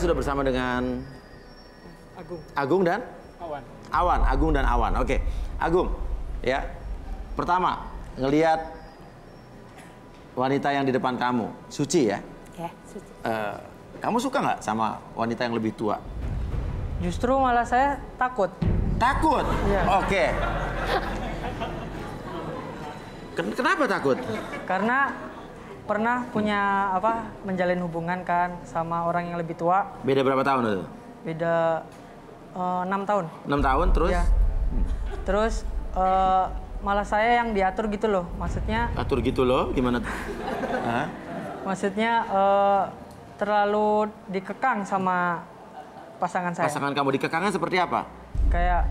sudah bersama dengan Agung dan Awan. Agung dan Awan. Oke. Agung, ya. Pertama, ngelihat wanita yang di depan kamu, Suci ya? Ya, Suci. Kamu suka nggak sama wanita yang lebih tua? Justru malah saya takut. Takut? Iya. Oke. Kenapa takut? Karena pernah punya menjalin hubungan kan sama orang yang lebih tua. Beda berapa tahun itu? Beda 6 tahun. 6 tahun terus? Ya. Terus malah saya yang diatur gitu loh. Maksudnya Atur gitu loh, gimana tuh? Hah? maksudnya terlalu dikekang sama pasangan saya. Pasangan kamu dikekangnya seperti apa? Kayak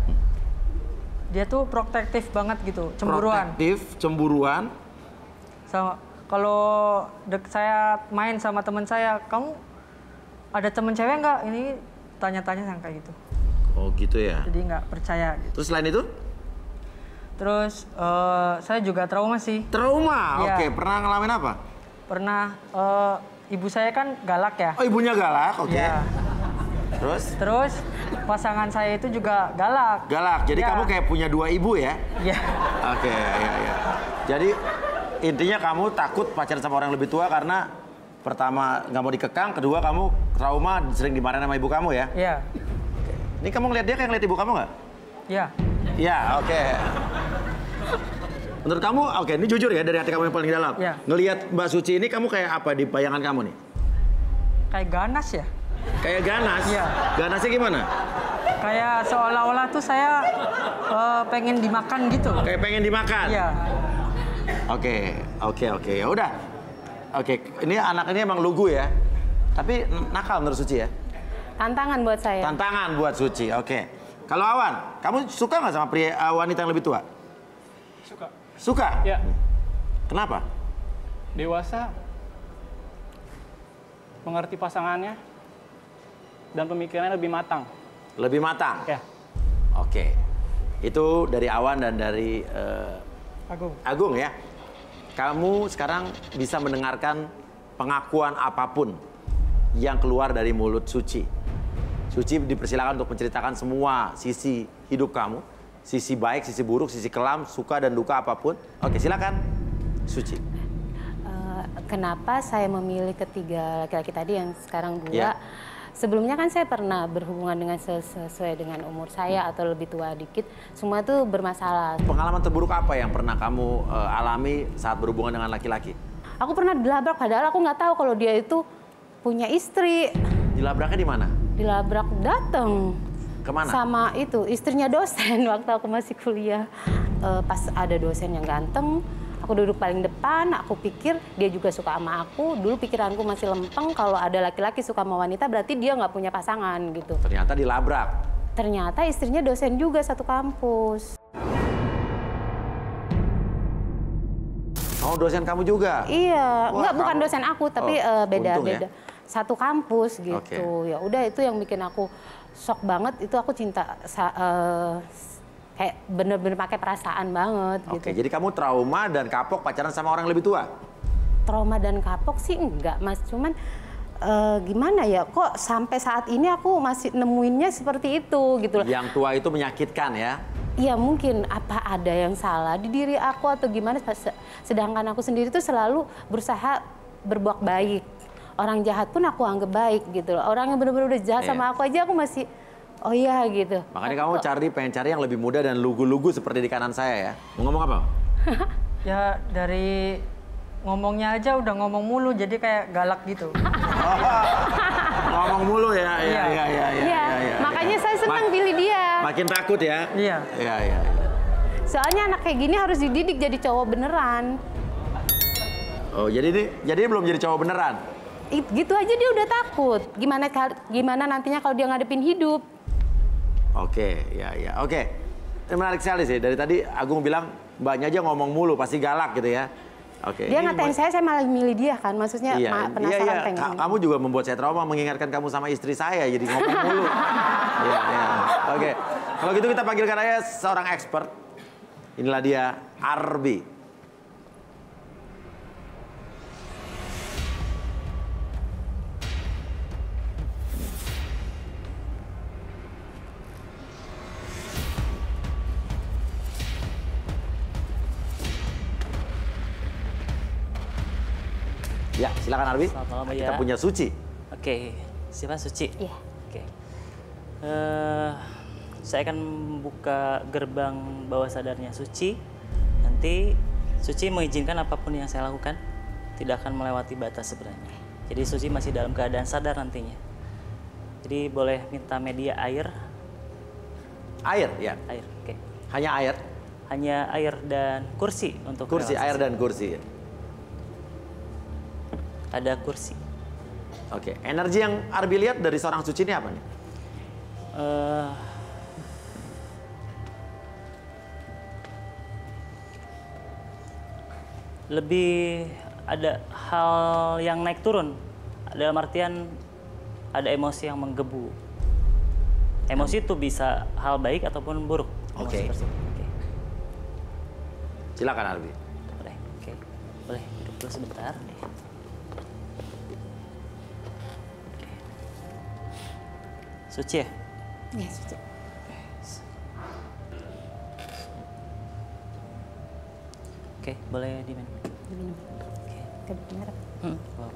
dia tuh protektif banget gitu, cemburuan. Protektif, cemburuan. Sama kalau saya main sama teman saya, kamu ada teman cewek nggak? Ini tanya-tanya yang kayak gitu. Oh gitu ya. Jadi nggak percaya gitu. Terus selain itu? Terus saya juga trauma sih. Trauma? Iya. Oke, pernah ngalamin apa? Pernah ibu saya kan galak ya. Oh ibunya galak, oke. Iya. Terus pasangan saya itu juga galak. Galak, jadi Ya. kamu kayak punya 2 ibu ya? Iya. Oke, ya. Jadi intinya kamu takut pacaran sama orang yang lebih tua karena pertama nggak mau dikekang, kedua kamu trauma sering dimarahin sama ibu kamu ya? Iya. Ini kamu ngeliat dia kayak ngeliat ibu kamu nggak? Iya. Iya, oke. Menurut kamu, oke, ini jujur ya dari hati kamu yang paling dalam. Iya. Ngelihat Mbak Suci ini kamu kayak apa di bayangan kamu nih? Kayak ganas ya. Kayak ganas? Iya. Ganasnya gimana? Kayak seolah-olah tuh saya pengen dimakan gitu. Kayak pengen dimakan? Iya. Oke. Ya udah. Oke, ini anak ini emang lugu ya. Tapi nakal menurut Suci ya? Tantangan buat saya. Tantangan buat Suci, oke. Kalau Awan, kamu suka nggak sama wanita yang lebih tua? Suka. Suka? Ya. Kenapa? Dewasa, mengerti pasangannya, dan pemikirannya lebih matang. Lebih matang? Ya. Oke. Itu dari Awan dan dari Agung ya. Kamu sekarang bisa mendengarkan pengakuan apapun yang keluar dari mulut Suci. Suci dipersilakan untuk menceritakan semua sisi hidup kamu. Sisi baik, sisi buruk, sisi kelam, suka dan duka apapun. Oke, silakan Suci. Kenapa saya memilih ketiga laki-laki tadi yang sekarang 2? Ya. Sebelumnya kan saya pernah berhubungan dengan sesuai dengan umur saya atau lebih tua dikit. Semua itu bermasalah. Pengalaman terburuk apa yang pernah kamu alami saat berhubungan dengan laki-laki? Aku pernah dilabrak, padahal aku nggak tahu kalau dia itu punya istri. Dilabraknya di mana? Dilabrak datang. Kemana? Sama itu, istrinya dosen waktu aku masih kuliah. Pas ada dosen yang ganteng, aku duduk paling depan, aku pikir dia juga suka sama aku. Dulu pikiranku masih lempeng, kalau ada laki-laki suka sama wanita berarti dia nggak punya pasangan gitu. Ternyata dilabrak. Ternyata istrinya dosen juga satu kampus. Oh, dosen kamu juga? Iya, Wah, enggak bukan dosen aku, tapi beda. untung ya? Satu kampus gitu. Oke. Ya udah itu yang bikin aku shock banget. Itu aku cinta kayak bener-bener pakai perasaan banget gitu. Oke, jadi kamu trauma dan kapok pacaran sama orang yang lebih tua? Trauma dan kapok sih enggak, Mas. Cuman gimana ya, kok sampai saat ini aku masih nemuinnya seperti itu gitu loh. Yang tua itu menyakitkan ya? Iya mungkin apa ada yang salah di diri aku atau gimana. Sedangkan aku sendiri tuh selalu berusaha berbuat baik. Orang jahat pun aku anggap baik gitu loh. Orang yang benar-benar udah jahat sama aku aja aku masih oh iya gitu. Makanya kamu pengen cari yang lebih muda dan lugu-lugu seperti di kanan saya ya. Mau ngomong apa? Ya dari ngomongnya aja udah ngomong mulu jadi kayak galak gitu. Ngomong mulu ya. Iya. Makanya saya senang pilih dia. Makin takut ya? Iya. Iya. Soalnya anak kayak gini harus dididik jadi cowok beneran. Oh, jadi belum jadi cowok beneran? Gitu aja dia udah takut. Gimana nantinya kalau dia ngadepin hidup? Oke, ya. Oke. Ini menarik sekali sih. Dari tadi Agung bilang mbaknya aja ngomong mulu, pasti galak gitu ya. Oke. Dia ngatain saya malah milih dia kan. Maksudnya penasaran pengen. Kamu juga membuat saya trauma mengingatkan kamu sama istri saya jadi ngomong mulu. Iya. Oke. Kalau gitu kita panggilkan aja seorang expert. Inilah dia Arbi. Ya, silakan Arbi. Selamat malam, Kita ya. punya Suci. Oke, siapa Suci? Iya. Oke. Saya akan membuka gerbang bawah sadarnya Suci. Nanti Suci mengizinkan apapun yang saya lakukan tidak akan melewati batas sebenarnya. Jadi Suci masih dalam keadaan sadar nantinya. Jadi boleh minta media air. Air, ya. Air, oke. Hanya air. Hanya air dan kursi untuk Kursi, air relaksasi. dan kursi. Ada kursi. Oke, energi yang Arbi lihat dari seorang Suci ini apa nih? Lebih ada hal yang naik turun. Dalam artian ada emosi yang menggebu. Emosi itu bisa hal baik ataupun buruk. Emosi Oke. tersebut. Oke. Silakan Arbi. Boleh. Oke. Boleh duduk dulu sebentar. Oke. Suci ya? Ya, Suci. Oke, boleh diminum. Diminum. Oke. Kebenar. Wow.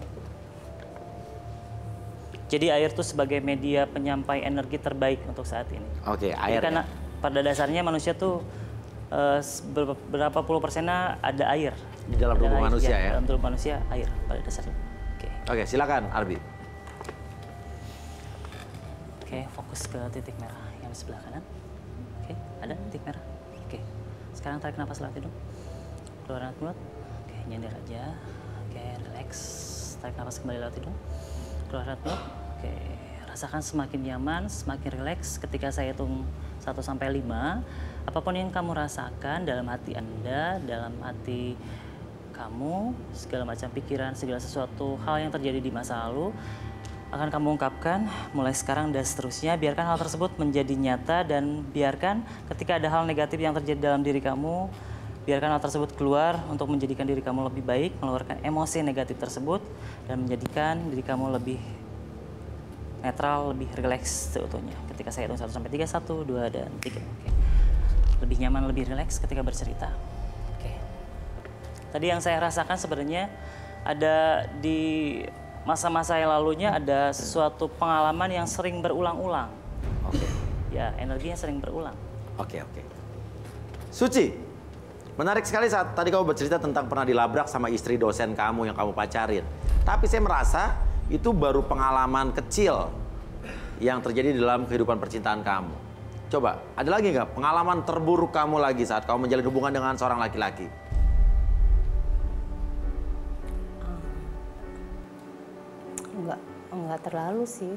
Jadi air itu sebagai media penyampai energi terbaik untuk saat ini. Oke, Jadi air. karena Ya. pada dasarnya manusia tuh berapa puluh persennya ada air. Di dalam Ada tubuh air, manusia ya? Dalam tubuh manusia air pada dasarnya. Oke. Oke, silakan Arbi. Oke, fokus ke titik merah yang di sebelah kanan. Oke, ada titik merah. Oke. Sekarang tarik nafas lewat hidung. Keluar lewat mulut. Oke, nyender aja. Oke, relax. Tarik nafas kembali lewat hidung. Keluar lewat mulut. Oke, rasakan semakin nyaman, semakin relax ketika saya hitung 1 sampai 5. Apapun yang kamu rasakan dalam hati Anda, dalam hati kamu, segala macam pikiran, segala sesuatu hal yang terjadi di masa lalu akan kamu ungkapkan mulai sekarang dan seterusnya. Biarkan hal tersebut menjadi nyata dan biarkan ketika ada hal negatif yang terjadi dalam diri kamu, biarkan hal tersebut keluar untuk menjadikan diri kamu lebih baik, mengeluarkan emosi negatif tersebut dan menjadikan diri kamu lebih netral, lebih rileks seutuhnya. Ketika saya hitung 1 sampai 3, 1, 2, dan 3. Oke. Lebih nyaman, lebih rileks ketika bercerita. Oke. Tadi yang saya rasakan sebenarnya ada di masa-masa yang lalunya ada sesuatu pengalaman yang sering berulang-ulang. Oke. Ya, energinya sering berulang. Oke. Suci, menarik sekali saat tadi kamu bercerita tentang pernah dilabrak sama istri dosen kamu yang kamu pacarin. Tapi saya merasa itu baru pengalaman kecil yang terjadi dalam kehidupan percintaan kamu. Coba, ada lagi nggak pengalaman terburuk kamu lagi saat kamu menjalin hubungan dengan seorang laki-laki? Enggak terlalu sih.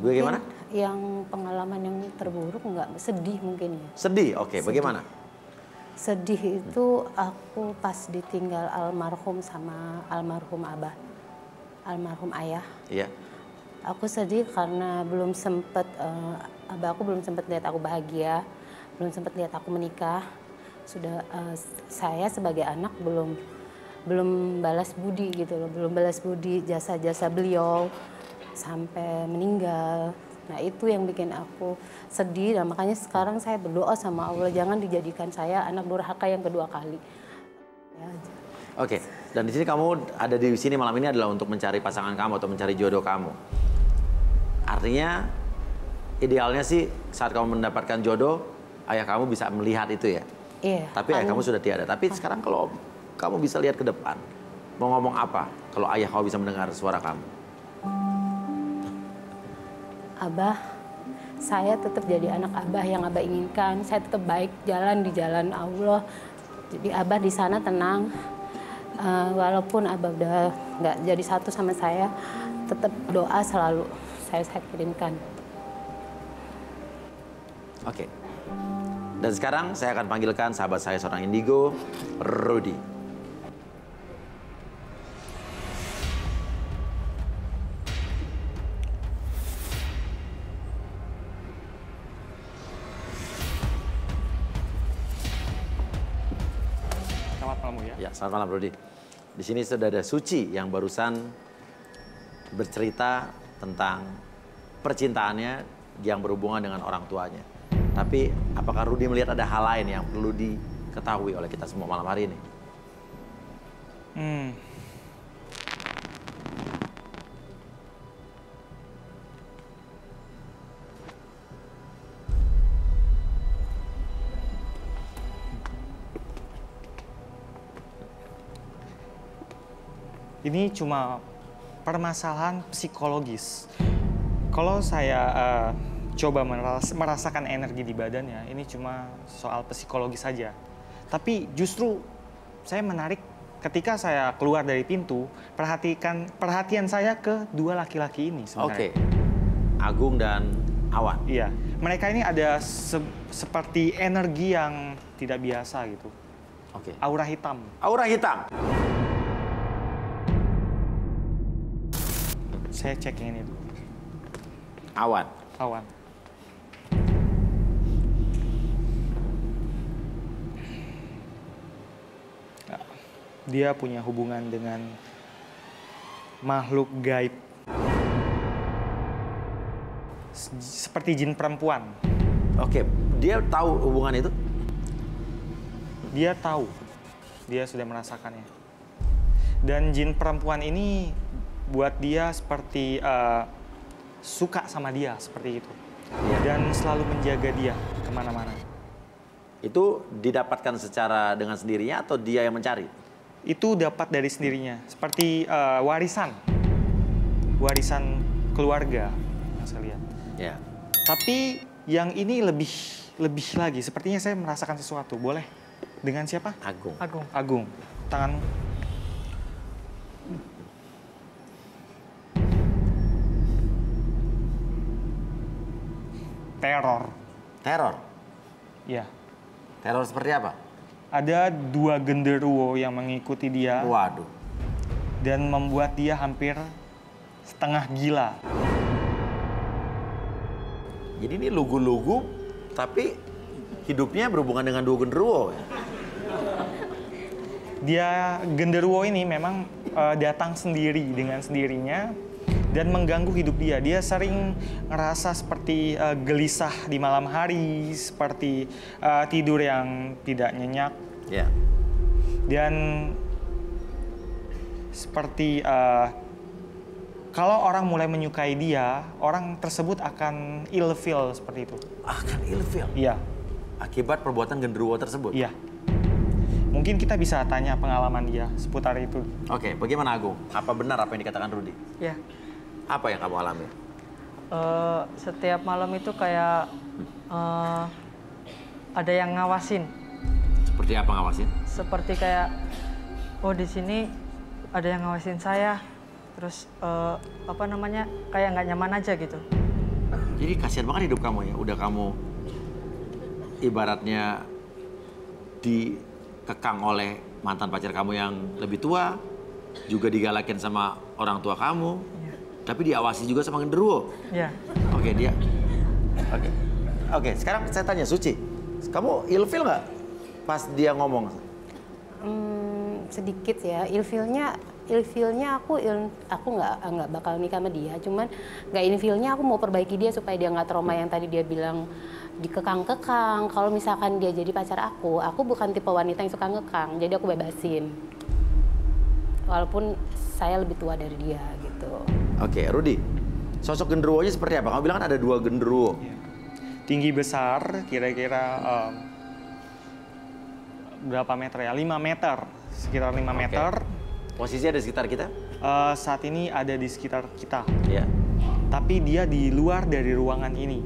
Gue gimana? Yang pengalaman yang terburuk enggak, sedih mungkin ya. Sedih, oke. Bagaimana? Sedih itu aku pas ditinggal almarhum sama almarhum abah, almarhum ayah. Iya. Aku sedih karena belum sempet, abah aku belum sempet lihat aku bahagia, belum sempet lihat aku menikah. Sudah saya sebagai anak belum balas budi gitu loh, belum balas budi jasa-jasa beliau sampai meninggal. Nah itu yang bikin aku sedih dan makanya sekarang saya berdoa sama Allah jangan dijadikan saya anak durhaka yang kedua kali. Ya. Oke, dan di sini kamu ada di sini malam ini adalah untuk mencari pasangan kamu atau mencari jodoh kamu. Artinya idealnya sih saat kamu mendapatkan jodoh, ayah kamu bisa melihat itu ya. Iya. Tapi ayah kamu sudah tiada. Tapi sekarang kalau kamu bisa lihat ke depan, mau ngomong apa kalau ayah kamu bisa mendengar suara kamu? Abah, saya tetap jadi anak Abah yang Abah inginkan. Saya tetap baik jalan di jalan Allah. Jadi Abah di sana tenang. Walaupun Abah udah nggak jadi satu sama saya, tetap doa selalu saya kirimkan. Oke. Dan sekarang saya akan panggilkan sahabat saya seorang indigo, Rudy. Selamat malam ya. Ya, selamat malam Rudy. Di sini sudah ada Suci yang barusan bercerita tentang percintaannya yang berhubungan dengan orang tuanya. Tapi apakah Rudy melihat ada hal lain yang perlu diketahui oleh kita semua malam hari ini? Ini cuma permasalahan psikologis. Kalau saya coba merasakan energi di badannya, ini cuma soal psikologis saja. Tapi justru saya menarik ketika saya keluar dari pintu, perhatian saya ke dua laki-laki ini sebenarnya. Oke. Agung dan Awan. Iya, mereka ini ada seperti energi yang tidak biasa gitu. Oke. Aura hitam. Aura hitam. Saya cek yang ini dulu. Awan. Awan. Dia punya hubungan dengan makhluk gaib. Seperti jin perempuan. Oke, dia tahu hubungan itu? Dia tahu. Dia sudah merasakannya. Dan jin perempuan ini buat dia seperti suka sama dia, seperti itu. Dan selalu menjaga dia kemana-mana. Itu didapatkan secara dengan sendirinya atau dia yang mencari? Itu dapat dari sendirinya, seperti warisan keluarga yang saya lihat. Ya. Tapi yang ini lebih lagi, sepertinya saya merasakan sesuatu. Boleh? Dengan siapa? Agung. Agung, tanganmu. Teror. Teror. Ya. Teror seperti apa? Ada dua genderuwo yang mengikuti dia. Waduh. Dan membuat dia hampir setengah gila. Jadi ini lugu-lugu, tapi hidupnya berhubungan dengan dua genderuwo. Dia genderuwo ini memang datang sendiri dengan sendirinya dan mengganggu hidup dia. Dia sering ngerasa seperti gelisah di malam hari, seperti tidur yang tidak nyenyak. Ya. Dan seperti kalau orang mulai menyukai dia, orang tersebut akan ilfeel seperti itu. Akan ilfeel? Iya. Akibat perbuatan genderuwo tersebut? Iya. Mungkin kita bisa tanya pengalaman dia seputar itu. Oke, bagaimana Agung? Apa benar apa yang dikatakan Rudy? Ya, Apa yang kamu alami? setiap malam itu kayak ada yang ngawasin. Seperti apa ngawasin? Seperti kayak, oh di sini ada yang ngawasin saya. Terus apa namanya, kayak nggak nyaman aja gitu. Jadi kasihan banget hidup kamu ya. Udah kamu ibaratnya dikekang oleh mantan pacar kamu yang lebih tua, juga digalakin sama orang tua kamu, tapi diawasi juga sama genderuwo. Ya. Oke, dia. Oke, sekarang saya tanya Suci, kamu ilfeel nggak pas dia ngomong? Sedikit ya, ilfilnya aku nggak bakal nikah sama dia, cuman nggak ilfilnya aku mau perbaiki dia supaya dia nggak trauma yang tadi dia bilang dikekang-kekang. Kalau misalkan dia jadi pacar aku bukan tipe wanita yang suka ngekang, jadi aku bebasin. Walaupun saya lebih tua dari dia gitu. Oke, Rudy, sosok genderuwonya seperti apa? Kamu bilang kan ada dua genderuwo. Tinggi besar, kira-kira berapa meter ya? 5 meter, sekitar 5 meter. Posisinya ada di sekitar kita? Saat ini ada di sekitar kita. Iya. Tapi dia di luar dari ruangan ini.